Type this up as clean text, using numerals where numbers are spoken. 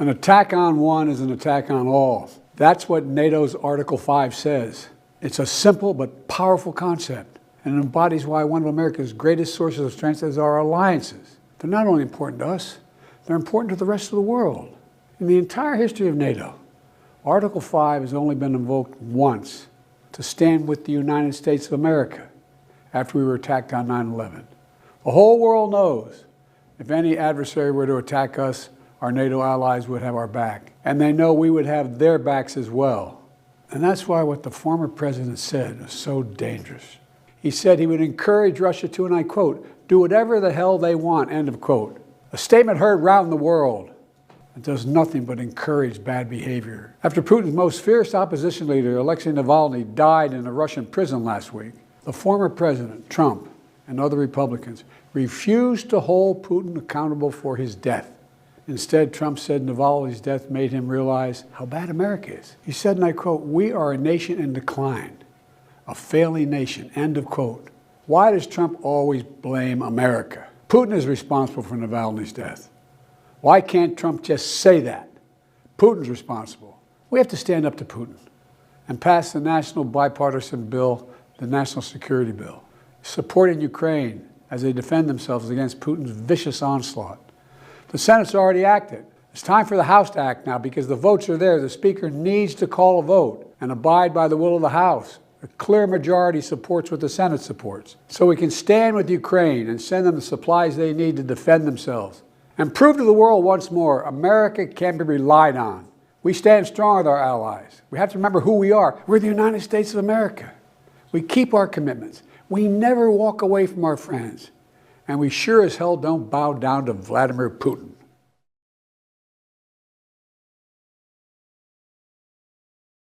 An attack on one is an attack on all. That's what NATO's Article 5 says. It's a simple but powerful concept, and it embodies why one of America's greatest sources of strength is our alliances. They're not only important to us, they're important to the rest of the world. In the entire history of NATO, Article 5 has only been invoked once to stand with the United States of America after we were attacked on 9/11. The whole world knows if any adversary were to attack us, our NATO allies would have our back. And they know we would have their backs as well. And that's why what the former president said is so dangerous. He said he would encourage Russia to, and I quote, do whatever the hell they want, end of quote. A statement heard round the world that does nothing but encourage bad behavior. After Putin's most fierce opposition leader, Alexei Navalny, died in a Russian prison last week, the former president, Trump, and other Republicans refused to hold Putin accountable for his death. Instead, Trump said Navalny's death made him realize how bad America is. He said, and I quote, we are a nation in decline, a failing nation, end of quote. Why does Trump always blame America? Putin is responsible for Navalny's death. Why can't Trump just say that? Putin's responsible. We have to stand up to Putin and pass the national bipartisan bill, the National Security Bill, supporting Ukraine as they defend themselves against Putin's vicious onslaught. The Senate's already acted. It's time for the House to act now because the votes are there. The Speaker needs to call a vote and abide by the will of the House. A clear majority supports what the Senate supports. So we can stand with Ukraine and send them the supplies they need to defend themselves. And prove to the world once more, America can be relied on. We stand strong with our allies. We have to remember who we are. We're the United States of America. We keep our commitments. We never walk away from our friends. And we sure as hell don't bow down to Vladimir Putin.